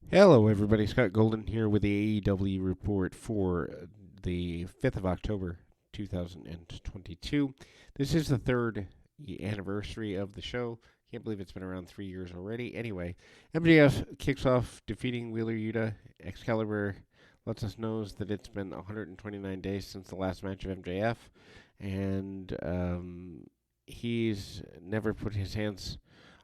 Hello, everybody. Scott Golden here with the AEW report for the 5th of October, 2022. This is the third anniversary of the show. Can't believe it's been around 3 years already. Anyway, MJF kicks off defeating Wheeler Yuta. Excalibur lets us know that it's been 129 days since the last match of MJF, and he's never put his hands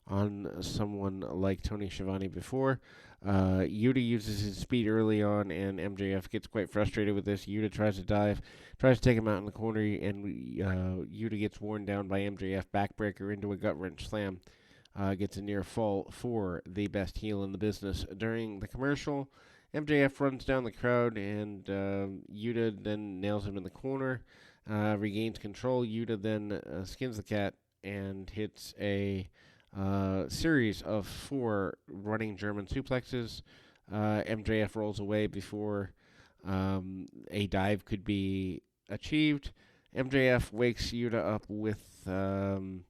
on someone like Tony Schiavone before. Yuta uses his speed early on, and MJF gets quite frustrated with this. Yuta tries to dive, tries to take him out in the corner, and Yuta gets worn down by MJF backbreaker into a gut wrench slam. Gets a near fall for the best heel in the business. During the commercial, MJF runs down the crowd, and Yuta then nails him in the corner, regains control. Yuta then skins the cat and hits a series of four running German suplexes. MJF rolls away before a dive could be achieved. MJF wakes Yuta up with some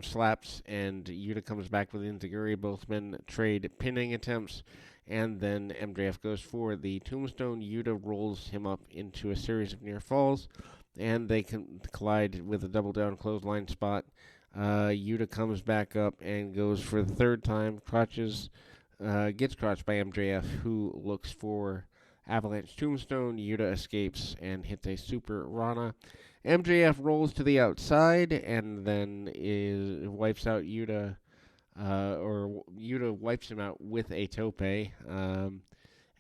slaps, and Yuta comes back with Inzaguri. Both men trade pinning attempts, and then MJF goes for the tombstone. Yuta rolls him up into a series of near falls, and they can collide with a double down clothesline spot. Yuta comes back up and goes for the third time. Gets crotched by MJF, who looks for Avalanche Tombstone. Yuta escapes and hits a Super Rana. MJF rolls to the outside and then wipes out Yuta, or Yuta wipes him out with a tope. And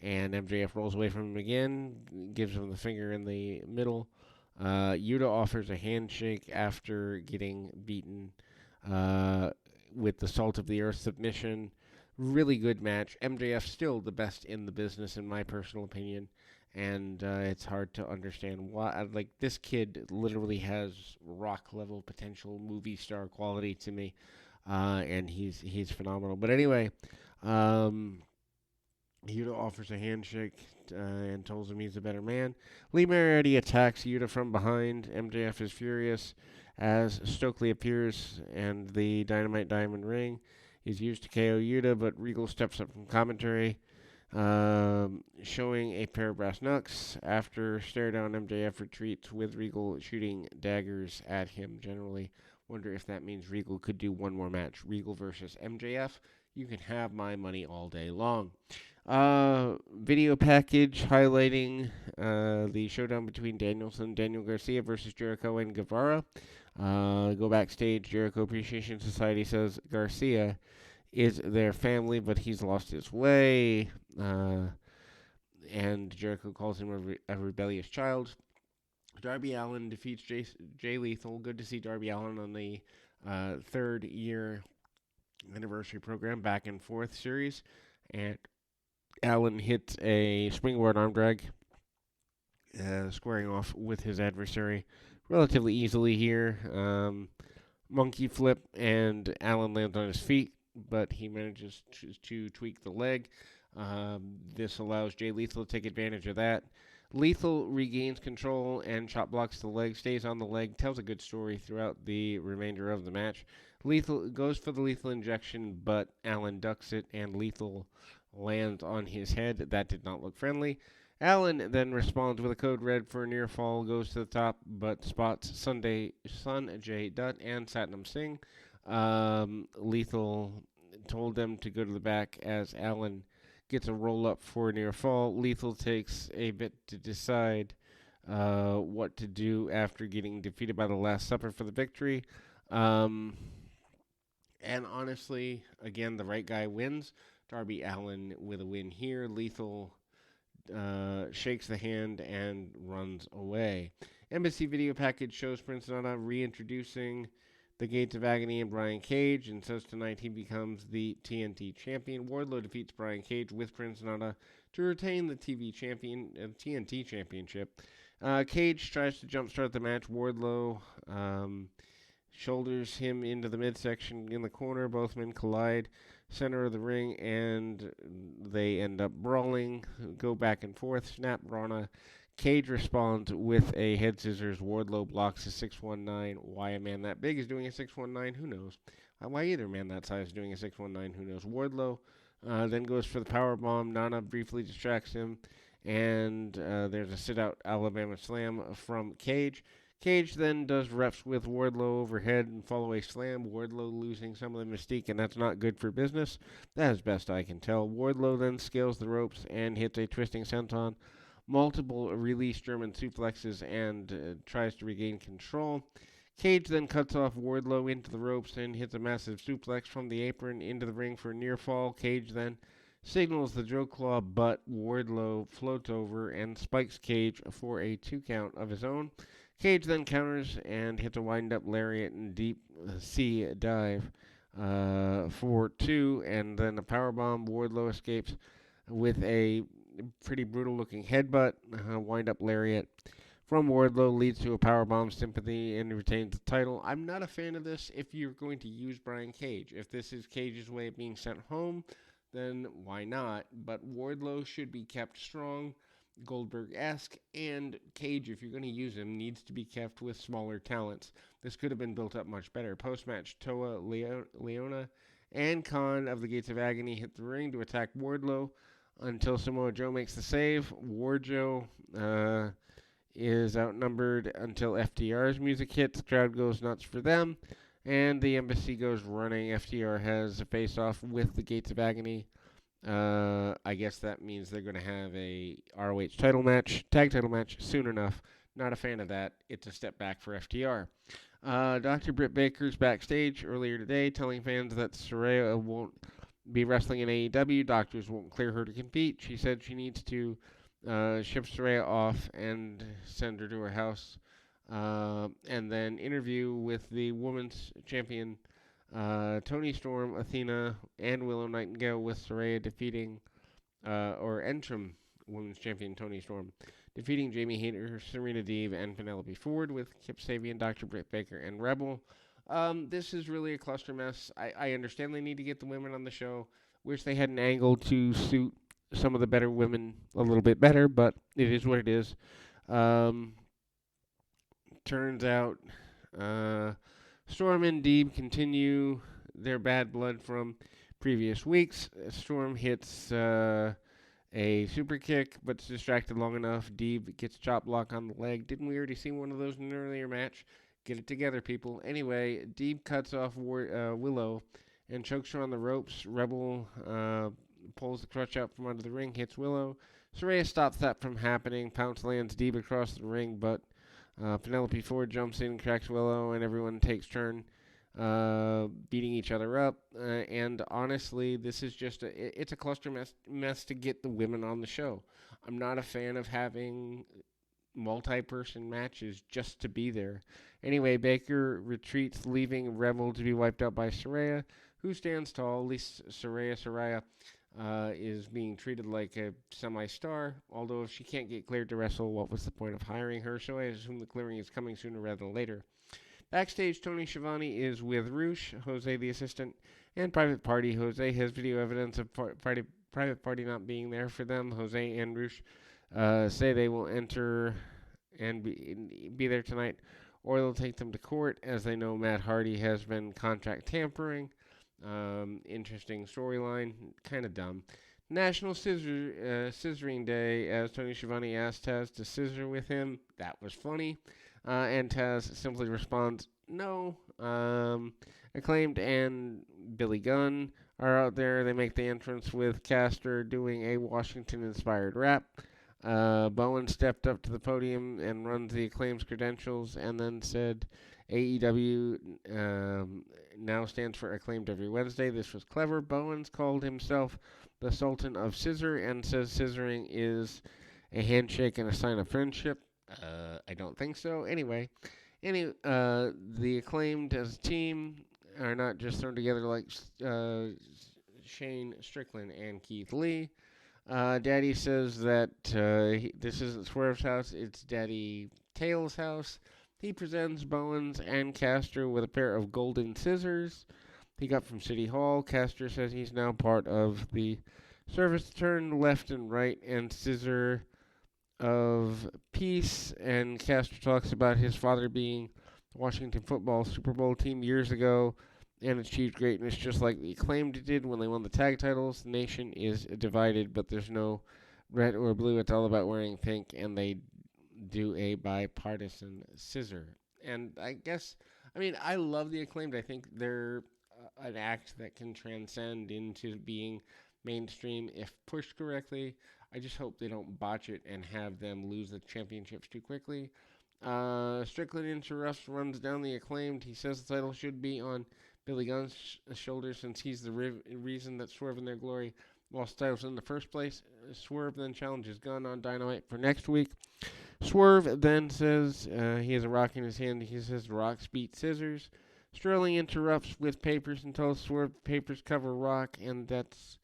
MJF rolls away from him again, gives him the finger in the middle. Yuta offers a handshake after getting beaten with the Salt of the Earth submission. Really good match. MJF still the best in the business, in my personal opinion, and it's hard to understand why. Like, this kid literally has rock level potential, movie star quality to me, and he's phenomenal. But anyway, Yuta offers a handshake and tells him he's a better man. Lee Moriarty attacks Yuta from behind. MJF is furious as Stokely appears, and the Dynamite Diamond Ring is used to KO Yuta, but Regal steps up from commentary, showing a pair of brass knucks. After stare down, MJF retreats with Regal shooting daggers at him. Generally, wonder if that means Regal could do one more match. Regal versus MJF. You can have my money all day long. Video package highlighting the showdown between Danielson, Daniel Garcia versus Jericho and Guevara. Go backstage. Jericho Appreciation Society says Garcia is their family, but he's lost his way. And Jericho calls him a rebellious child. Darby Allin defeats Jay Lethal. Good to see Darby Allin on the third year anniversary program, back and forth series. And Allin hits a springboard arm drag, squaring off with his adversary relatively easily here. Monkey flip, and Allin lands on his feet, but he manages to tweak the leg. This allows Jay Lethal to take advantage of that. Lethal regains control and chop blocks the leg, stays on the leg, tells a good story throughout the remainder of the match. Lethal goes for the lethal injection, but Allin ducks it, and Lethal lands on his head. That did not look friendly. Allin then responds with a code red for a near fall, goes to the top, but spots Sonjay Dutt and Satnam Singh. Lethal told them to go to the back as Allin gets a roll up for a near fall. Lethal takes a bit to decide what to do after getting defeated by the Last Supper for the victory. And honestly, again, the right guy wins. Darby Allin with a win here. Lethal shakes the hand and runs away. Embassy video package shows Prince Nana reintroducing the Gates of Agony and Brian Cage, and says tonight he becomes the TNT champion. Wardlow defeats Brian Cage with Prince Nana to retain the TNT championship. Cage tries to jumpstart the match. Wardlow shoulders him into the midsection in the corner. Both men collide center of the ring, and they end up brawling, go back and forth, snap Rana. Cage responds with a head scissors. Wardlow blocks a 619. Why a man that big is doing a 619? Who knows? Why either man that size is doing a 619? Who knows? Wardlow then goes for the power bomb. Nana briefly distracts him, and there's a sit-out Alabama slam from Cage. Cage then does reps with Wardlow overhead and follow a slam. Wardlow losing some of the mystique, and that's not good for business. That is best I can tell. Wardlow then scales the ropes and hits a twisting senton, multiple release German suplexes, and tries to regain control. Cage then cuts off Wardlow into the ropes and hits a massive suplex from the apron into the ring for a near fall. Cage then signals the Joe Claw, but Wardlow floats over and spikes Cage for a 2 count of his own. Cage then counters and hits a wind-up lariat and deep sea dive for 2, and then a powerbomb. Wardlow escapes with a pretty brutal-looking headbutt, wind-up lariat from Wardlow leads to a powerbomb sympathy and retains the title. I'm not a fan of this if you're going to use Brian Cage. If this is Cage's way of being sent home, then why not? But Wardlow should be kept strong, Goldberg-esque, and Cage, if you're going to use him, needs to be kept with smaller talents. This could have been built up much better. Post-match, Toa, Leona, and Khan of the Gates of Agony hit the ring to attack Wardlow until Samoa Joe makes the save. Wardlow is outnumbered until FTR's music hits. The crowd goes nuts for them, and the Embassy goes running. FTR has a face-off with the Gates of Agony. I guess that means they're going to have a ROH title match, tag title match, soon enough. Not a fan of that. It's a step back for FTR. Dr. Britt Baker's backstage earlier today telling fans that Saraya won't be wrestling in AEW. Doctors won't clear her to compete. She said she needs to ship Saraya off and send her to her house, and then interview with the women's champion Toni Storm, Athena, and Willow Nightingale, with Saraya defeating, or Entrim women's champion Toni Storm defeating Jamie Hayter, Serena Deeb, and Penelope Ford, with Kip Sabian, Dr. Britt Baker, and Rebel. This is really a cluster mess. I understand they need to get the women on the show. Wish they had an angle to suit some of the better women a little bit better, but it is what it is. Turns out Storm and Deeb continue their bad blood from previous weeks. Storm hits a super kick, but it's distracted long enough. Deeb gets chop block on the leg. Didn't we already see one of those in an earlier match? Get it together, people. Anyway, Deeb cuts off Willow and chokes her on the ropes. Rebel pulls the crutch out from under the ring, hits Willow. Saraya stops that from happening. Pounce lands Deeb across the ring, but Penelope Ford jumps in, cracks Willow, and everyone takes turn beating each other up. And honestly, this is just it's a cluster mess to get the women on the show. I'm not a fan of having multi-person matches just to be there. Anyway, Baker retreats, leaving Rebel to be wiped out by Saraya, who stands tall. At least Saraya is being treated like a semi-star, although if she can't get cleared to wrestle, what was the point of hiring her? So I assume the clearing is coming sooner rather than later. Backstage, Tony Schiavone is with Roosh, Jose the assistant, and Private Party. Jose has video evidence of Private Party not being there for them. Jose and Roosh say they will enter and be there tonight, or they'll take them to court, as they know Matt Hardy has been contract tampering. Interesting storyline, kind of dumb. National Scissoring Day, as Tony Schiavone asked Taz to scissor with him. That was funny. And Taz simply responds, no. Acclaimed and Billy Gunn are out there. They make the entrance with Caster doing a Washington-inspired rap. Bowen stepped up to the podium and runs the Acclaim's credentials and then said AEW now stands for Acclaimed every Wednesday. This was clever. Bowens called himself the Sultan of Scissor and says scissoring is a handshake and a sign of friendship. I don't think so. Anyway, the Acclaimed as a team are not just thrown together like Shane Strickland and Keith Lee. Daddy says that this isn't Swerve's house, it's Daddy Tails' house. He presents Bowens and Caster with a pair of golden scissors he got from City Hall. Caster says he's now part of the service turn left and right and scissor of peace. And Caster talks about his father being the Washington football Super Bowl team years ago and achieved greatness just like the Acclaimed did when they won the tag titles. The nation is divided, but there's no red or blue. It's all about wearing pink, and they do a bipartisan scissor. And I love the Acclaimed. I think they're an act that can transcend into being mainstream if pushed correctly. I just hope they don't botch it and have them lose the championships too quickly. Strickland interrupts, runs down the Acclaimed. He says the title should be on Billy Gunn's shoulders since he's the reason that Swerve and their glory lost titles in the first place. Swerve then challenges Gunn on Dynamite for next week. Swerve then says he has a rock in his hand. He says rocks beat scissors. Sterling interrupts with papers and tells Swerve papers cover rock, and that's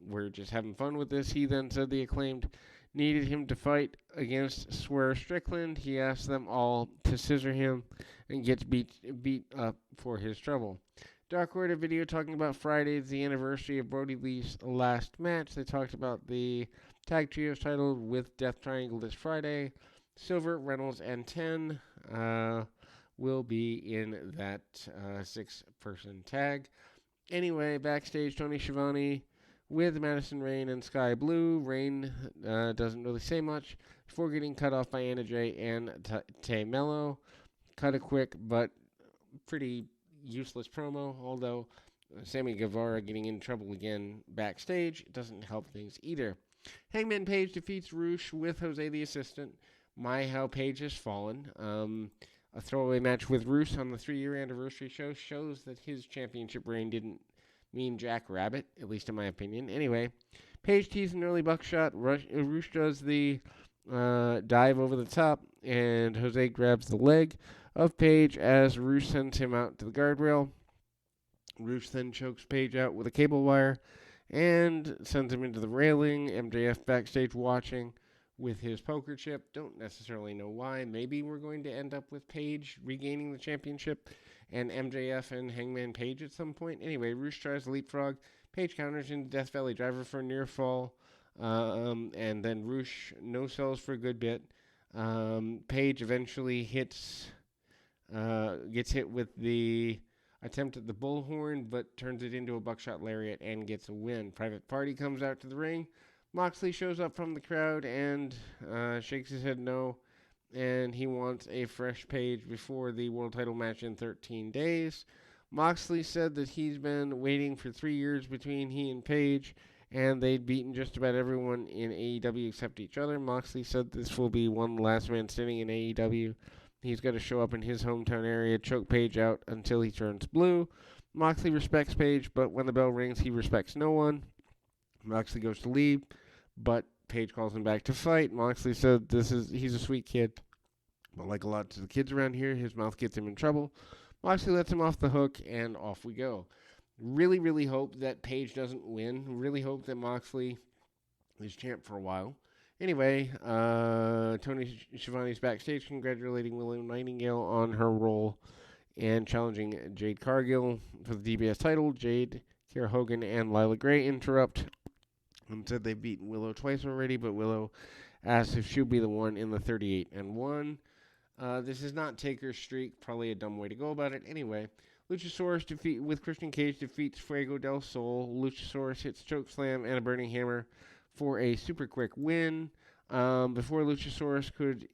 we're just having fun with this. He then said the Acclaimed needed him to fight against Swerve Strickland. He asked them all to scissor him and gets beat up for his trouble. Dark Order video talking about Friday, the anniversary of Brody Lee's last match. They talked about the Tag Trios title with Death Triangle this Friday. Silver, Reynolds, and 10 will be in that 6-person tag. Anyway, backstage, Tony Schiavone with Madison Rayne and Sky Blue. Rayne doesn't really say much before getting cut off by Anna Jay and Tay Mello. Cut a quick but pretty useless promo, although Sammy Guevara getting in trouble again backstage doesn't help things either. Hangman Page defeats Roosh with Jose the Assistant. My, how Page has fallen. A throwaway match with Roosh on the 3-year anniversary show shows that his championship reign didn't mean Jack Rabbit, at least in my opinion. Anyway, Page tees an early buckshot. Roosh does the dive over the top, and Jose grabs the leg of Page as Roosh sends him out to the guardrail. Roosh then chokes Page out with a cable wire and sends him into the railing. MJF backstage watching with his poker chip. Don't necessarily know why. Maybe we're going to end up with Page regaining the championship and MJF and Hangman Page at some point. Anyway, Roosh tries to leapfrog. Page counters into Death Valley Driver for a near fall. And then Roosh no-sells for a good bit. Page eventually gets hit with the attempt at the bullhorn, but turns it into a buckshot lariat and gets a win. Private Party comes out to the ring. Moxley shows up from the crowd and shakes his head no, and he wants a fresh Page before the world title match in 13 days. Moxley said that he's been waiting for 3 years between he and Page, and they'd beaten just about everyone in AEW except each other. Moxley said this will be one last man standing in AEW. He's got to show up in his hometown area, choke Page out until he turns blue. Moxley respects Page, but when the bell rings, he respects no one. Moxley goes to leave, but Page calls him back to fight. Moxley said he's a sweet kid, but like a lot of the kids around here, his mouth gets him in trouble. Moxley lets him off the hook, and off we go. Really, really hope that Page doesn't win. Really hope that Moxley is champ for a while. Anyway, Tony Schiavone's backstage congratulating Willow Nightingale on her role and challenging Jade Cargill for the DBS title. Jade, Kiera Hogan, and Lila Gray interrupt and said they've beaten Willow twice already, but Willow asks if she'll be the one in the 38-1. This is not Taker's streak, probably a dumb way to go about it. Anyway, Luchasaurus with Christian Cage defeats Fuego del Sol. Luchasaurus hits chokeslam and a burning hammer for a super quick win. Before Luchasaurus could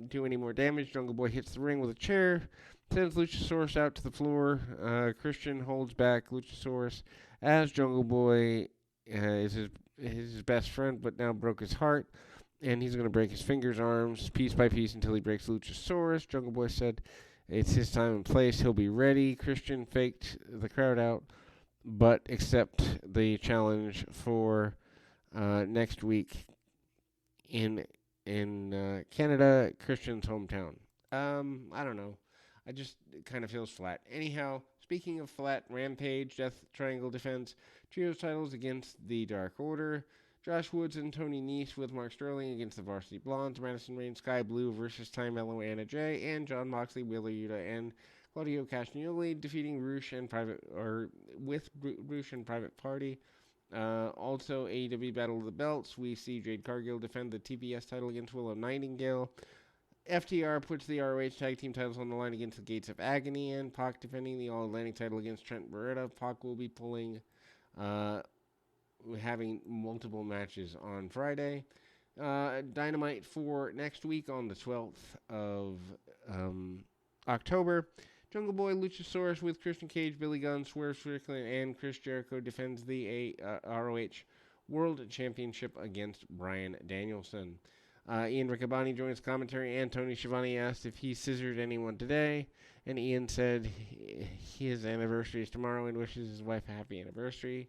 do any more damage, Jungle Boy hits the ring with a chair, sends Luchasaurus out to the floor. Christian holds back Luchasaurus as Jungle Boy is his best friend, but now broke his heart, and he's going to break his fingers, arms, piece by piece until he breaks Luchasaurus. Jungle Boy said it's his time and place. He'll be ready. Christian faked the crowd out, but accept the challenge for next week in Canada, Christian's hometown. I don't know. It kind of feels flat. Anyhow, speaking of flat, Rampage, Death Triangle defends Trios titles against the Dark Order. Josh Woods and Tony Nese with Mark Sterling against the Varsity Blondes. Madison Rayne, Sky Blue versus Ty Mello, Anna Jay, and John Moxley, Wheeler Yuta, and Claudio Castagnoli defeating Roosh and Private Party. Also, AEW Battle of the Belts. We see Jade Cargill defend the TBS title against Willow Nightingale. FTR puts the ROH Tag Team titles on the line against the Gates of Agony, and Pac defending the All-Atlantic title against Trent Beretta. Pac will be having multiple matches on Friday. Dynamite for next week on the 12th of October. Jungle Boy Luchasaurus with Christian Cage, Billy Gunn, Swerve Strickland, and Chris Jericho defends the ROH World Championship against Bryan Danielson. Ian Riccaboni joins commentary, and Tony Schiavone asked if he scissored anyone today, and Ian said his anniversary is tomorrow and wishes his wife a happy anniversary,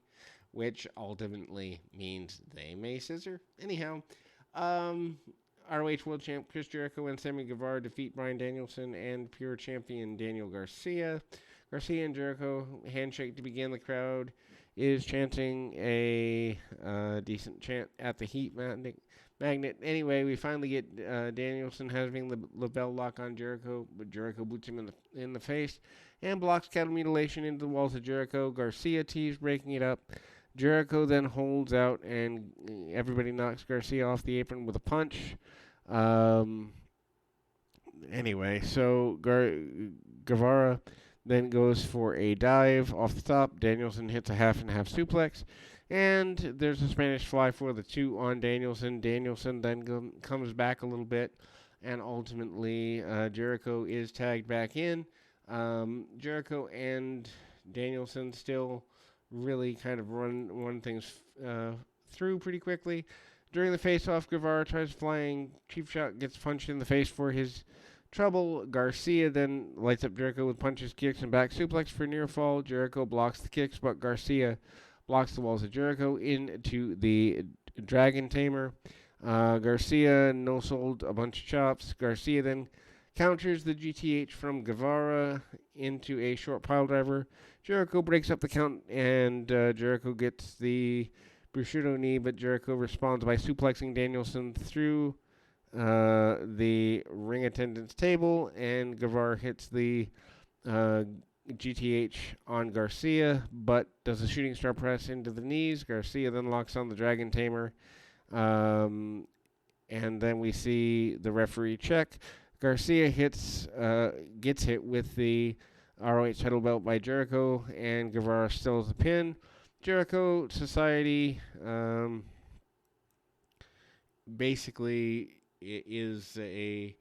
which ultimately means they may scissor. Anyhow, ROH World Champ Chris Jericho and Sammy Guevara defeat Bryan Danielson and Pure Champion Daniel Garcia. Garcia and Jericho handshake to begin. The crowd is chanting a decent chant at the Heat Magnet. Anyway, we finally get Danielson having the lapel lock on Jericho, but Jericho boots him in the face and blocks cattle mutilation into the walls of Jericho. Garcia tees breaking it up. Jericho then holds out, and everybody knocks Garcia off the apron with a punch. Anyway, so Guevara then goes for a dive off the top. Danielson hits a half and half suplex, and there's a Spanish fly for the 2 on Danielson. Danielson then comes back a little bit, and ultimately Jericho is tagged back in. Jericho and Danielson still really kind of run things through pretty quickly. During the face-off, Guevara tries flying. Cheap Shot gets punched in the face for his trouble. Garcia then lights up Jericho with punches, kicks, and back suplex for near fall. Jericho blocks the kicks, but Garcia blocks the walls of Jericho into the Dragon Tamer. Garcia no-sold a bunch of chops. Garcia then counters the GTH from Guevara into a short pile driver. Jericho breaks up the count, and Jericho gets the Bushido knee, but Jericho responds by suplexing Danielson through the ring attendant's table, and Guevara hits the GTH on Garcia, but does a shooting star press into the knees. Garcia then locks on the Dragon Tamer, and then we see the referee check. Garcia gets hit with the ROH title belt by Jericho, and Guevara steals the pin. Jericho Society basically is a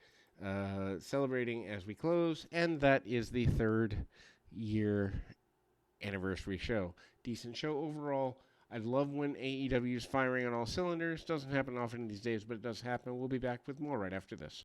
celebrating as we close, and that is the 3rd year anniversary show. Decent show overall. I love when AEW is firing on all cylinders. Doesn't happen often these days, but it does happen. We'll be back with more right after this.